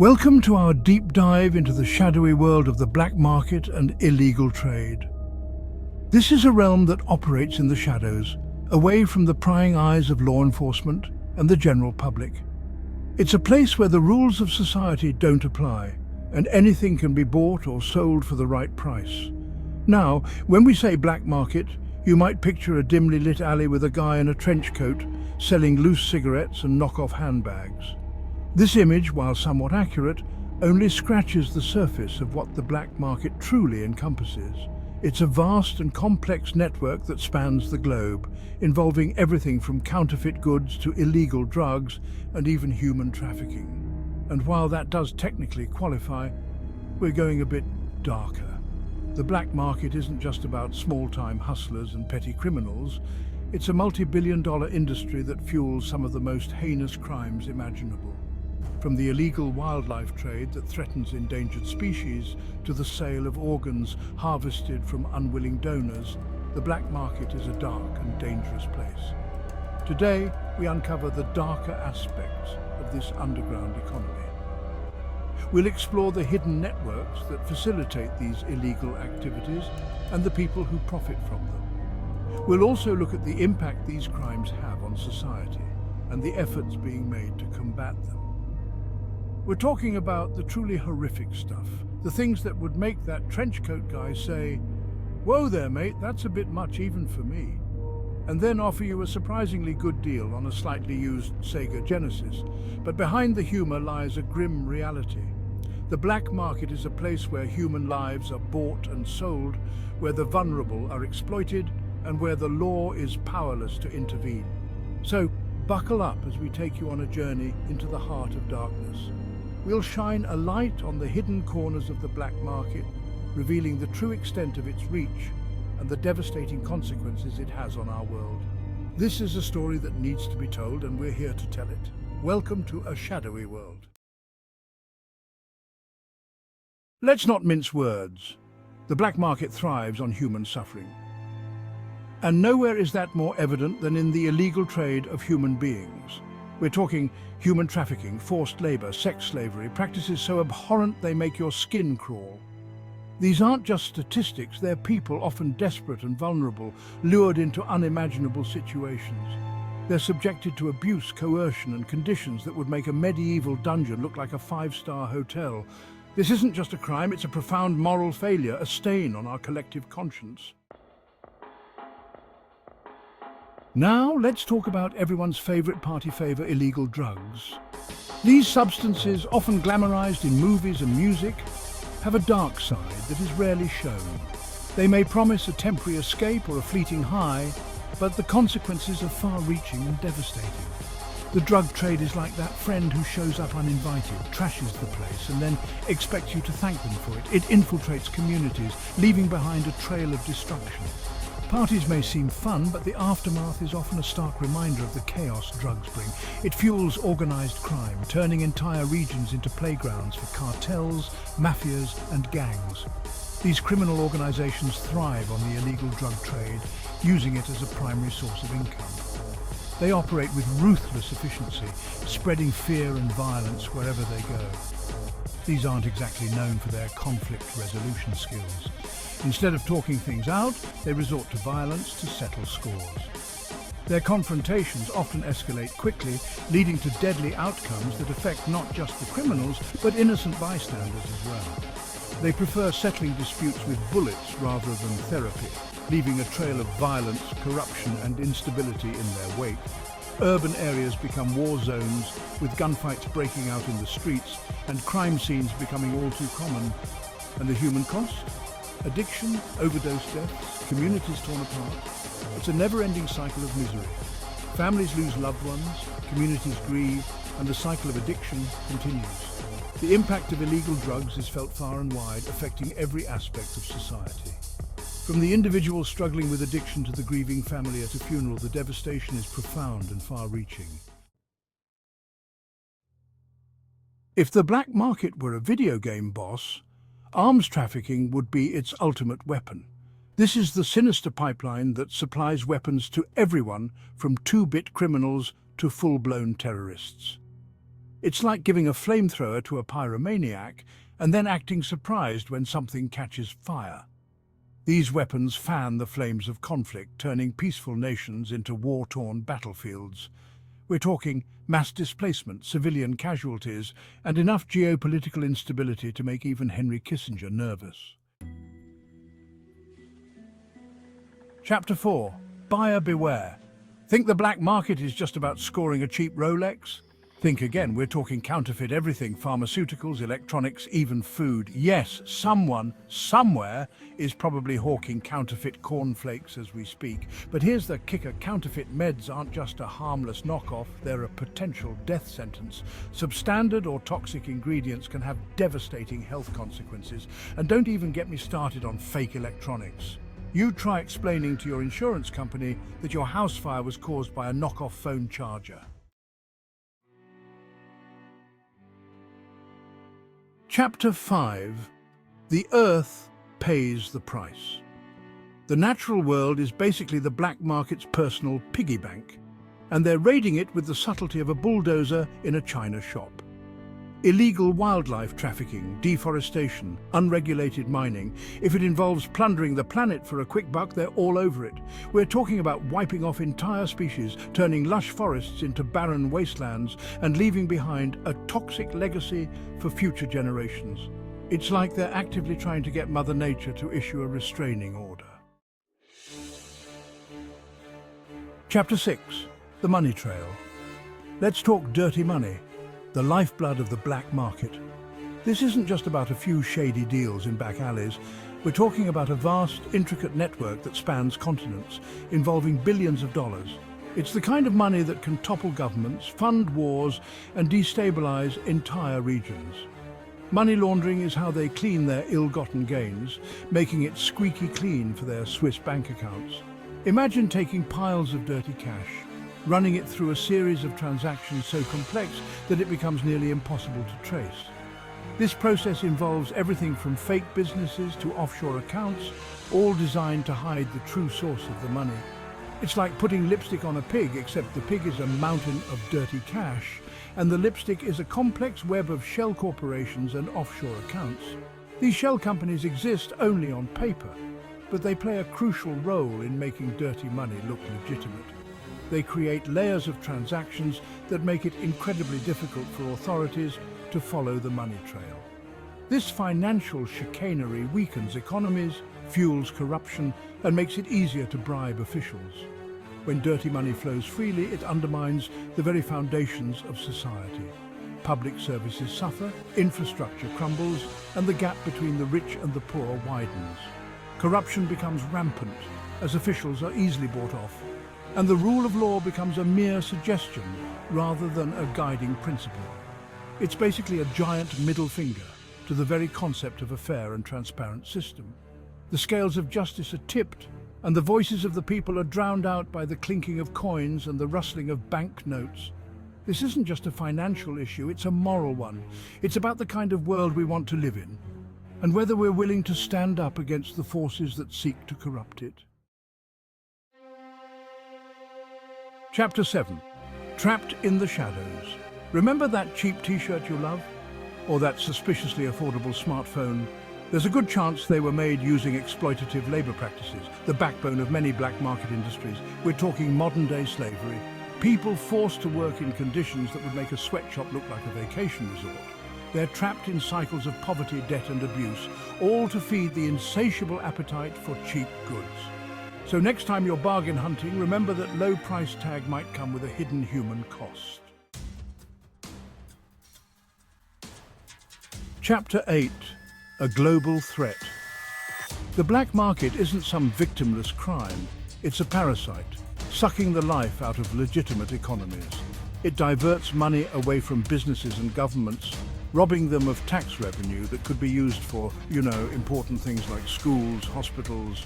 Welcome to our deep dive into the shadowy world of the black market and illegal trade. This is a realm that operates in the shadows, away from the prying eyes of law enforcement and the general public. It's a place where the rules of society don't apply, and anything can be bought or sold for the right price. Now, when we say black market, you might picture a dimly lit alley with a guy in a trench coat selling loose cigarettes and knockoff handbags. This image, while somewhat accurate, only scratches the surface of what the black market truly encompasses. It's a vast and complex network that spans the globe, involving everything from counterfeit goods to illegal drugs and even human trafficking. And while that does technically qualify, we're going a bit darker. The black market isn't just about small-time hustlers and petty criminals. It's a multi-billion-dollar industry that fuels some of the most heinous crimes imaginable. From the illegal wildlife trade that threatens endangered species to the sale of organs harvested from unwilling donors, the black market is a dark and dangerous place. Today, we uncover the darker aspects of this underground economy. We'll explore the hidden networks that facilitate these illegal activities and the people who profit from them. We'll also look at the impact these crimes have on society and the efforts being made to combat them. We're talking about the truly horrific stuff, the things that would make that trenchcoat guy say, "Whoa there, mate, that's a bit much even for me," and then offer you a surprisingly good deal on a slightly used Sega Genesis. But behind the humor lies a grim reality. The black market is a place where human lives are bought and sold, where the vulnerable are exploited, and where the law is powerless to intervene. So, buckle up as we take you on a journey into the heart of darkness. We'll shine a light on the hidden corners of the black market, revealing the true extent of its reach and the devastating consequences it has on our world. This is a story that needs to be told, and we're here to tell it. Welcome to a shadowy world. Let's not mince words. The black market thrives on human suffering. And nowhere is that more evident than in the illegal trade of human beings. We're talking human trafficking, forced labor, sex slavery, practices so abhorrent they make your skin crawl. These aren't just statistics, they're people often desperate and vulnerable, lured into unimaginable situations. They're subjected to abuse, coercion, and conditions that would make a medieval dungeon look like a five-star hotel. This isn't just a crime, it's a profound moral failure, a stain on our collective conscience. Now, let's talk about everyone's favorite party favor, illegal drugs. These substances, often glamorized in movies and music, have a dark side that is rarely shown. They may promise a temporary escape or a fleeting high, but the consequences are far-reaching and devastating. The drug trade is like that friend who shows up uninvited, trashes the place, and then expects you to thank them for it. It infiltrates communities, leaving behind a trail of destruction. Parties may seem fun, but the aftermath is often a stark reminder of the chaos drugs bring. It fuels organized crime, turning entire regions into playgrounds for cartels, mafias, and gangs. These criminal organizations thrive on the illegal drug trade, using it as a primary source of income. They operate with ruthless efficiency, spreading fear and violence wherever they go. These aren't exactly known for their conflict resolution skills. Instead of talking things out, they resort to violence to settle scores. Their confrontations often escalate quickly, leading to deadly outcomes that affect not just the criminals, but innocent bystanders as well. They prefer settling disputes with bullets rather than therapy, leaving a trail of violence, corruption, and instability in their wake. Urban areas become war zones, with gunfights breaking out in the streets and crime scenes becoming all too common. And the human cost? Addiction, overdose deaths, communities torn apart. It's a never-ending cycle of misery. Families lose loved ones, communities grieve, and the cycle of addiction continues. The impact of illegal drugs is felt far and wide, affecting every aspect of society. From the individual struggling with addiction to the grieving family at a funeral, the devastation is profound and far-reaching. If the black market were a video game boss, arms trafficking would be its ultimate weapon. This is the sinister pipeline that supplies weapons to everyone from 2-bit criminals to full-blown terrorists. It's like giving a flamethrower to a pyromaniac and then acting surprised when something catches fire. These weapons fan the flames of conflict, turning peaceful nations into war-torn battlefields. We're talking mass displacement, civilian casualties, and enough geopolitical instability to make even Henry Kissinger nervous. Chapter 4. Buyer beware. Think the black market is just about scoring a cheap Rolex? Think again, we're talking counterfeit everything, pharmaceuticals, electronics, even food. Yes, someone, somewhere, is probably hawking counterfeit cornflakes as we speak. But here's the kicker, counterfeit meds aren't just a harmless knockoff, they're a potential death sentence. Substandard or toxic ingredients can have devastating health consequences. And don't even get me started on fake electronics. You try explaining to your insurance company that your house fire was caused by a knockoff phone charger. Chapter 5. The Earth pays the price. The natural world is basically the black market's personal piggy bank, and they're raiding it with the subtlety of a bulldozer in a china shop. Illegal wildlife trafficking, deforestation, unregulated mining. If it involves plundering the planet for a quick buck, they're all over it. We're talking about wiping off entire species, turning lush forests into barren wastelands, and leaving behind a toxic legacy for future generations. It's like they're actively trying to get Mother Nature to issue a restraining order. Chapter 6. The Money Trail. Let's talk dirty money. The lifeblood of the black market. This isn't just about a few shady deals in back alleys. We're talking about a vast, intricate network that spans continents, involving billions of dollars. It's the kind of money that can topple governments, fund wars, and destabilize entire regions. Money laundering is how they clean their ill-gotten gains, making it squeaky clean for their Swiss bank accounts. Imagine taking piles of dirty cash, running it through a series of transactions so complex that it becomes nearly impossible to trace. This process involves everything from fake businesses to offshore accounts, all designed to hide the true source of the money. It's like putting lipstick on a pig, except the pig is a mountain of dirty cash, and the lipstick is a complex web of shell corporations and offshore accounts. These shell companies exist only on paper, but they play a crucial role in making dirty money look legitimate. They create layers of transactions that make it incredibly difficult for authorities to follow the money trail. This financial chicanery weakens economies, fuels corruption, and makes it easier to bribe officials. When dirty money flows freely, it undermines the very foundations of society. Public services suffer, infrastructure crumbles, and the gap between the rich and the poor widens. Corruption becomes rampant, as officials are easily bought off, and the rule of law becomes a mere suggestion rather than a guiding principle. It's basically a giant middle finger to the very concept of a fair and transparent system. The scales of justice are tipped, and the voices of the people are drowned out by the clinking of coins and the rustling of banknotes. This isn't just a financial issue, it's a moral one. It's about the kind of world we want to live in, and whether we're willing to stand up against the forces that seek to corrupt it. Chapter 7. Trapped in the Shadows. Remember that cheap t-shirt you love? Or that suspiciously affordable smartphone? There's a good chance they were made using exploitative labor practices, the backbone of many black market industries. We're talking modern-day slavery. People forced to work in conditions that would make a sweatshop look like a vacation resort. They're trapped in cycles of poverty, debt and abuse, all to feed the insatiable appetite for cheap goods. So next time you're bargain hunting, remember that low price tag might come with a hidden human cost. Chapter 8. A Global Threat. The black market isn't some victimless crime. It's a parasite, sucking the life out of legitimate economies. It diverts money away from businesses and governments, robbing them of tax revenue that could be used for, important things like schools, hospitals,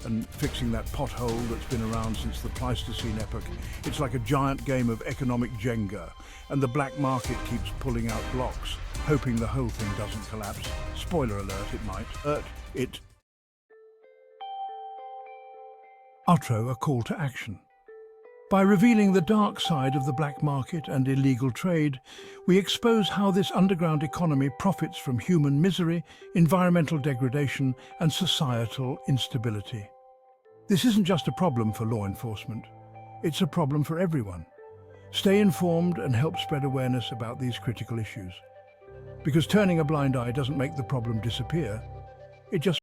and fixing that pothole that's been around since the Pleistocene epoch. It's like a giant game of economic Jenga, and the black market keeps pulling out blocks, hoping the whole thing doesn't collapse. Spoiler alert, it might. Outro, a call to action. By revealing the dark side of the black market and illegal trade, we expose how this underground economy profits from human misery, environmental degradation, and societal instability. This isn't just a problem for law enforcement. It's a problem for everyone. Stay informed and help spread awareness about these critical issues. Because turning a blind eye doesn't make the problem disappear, it just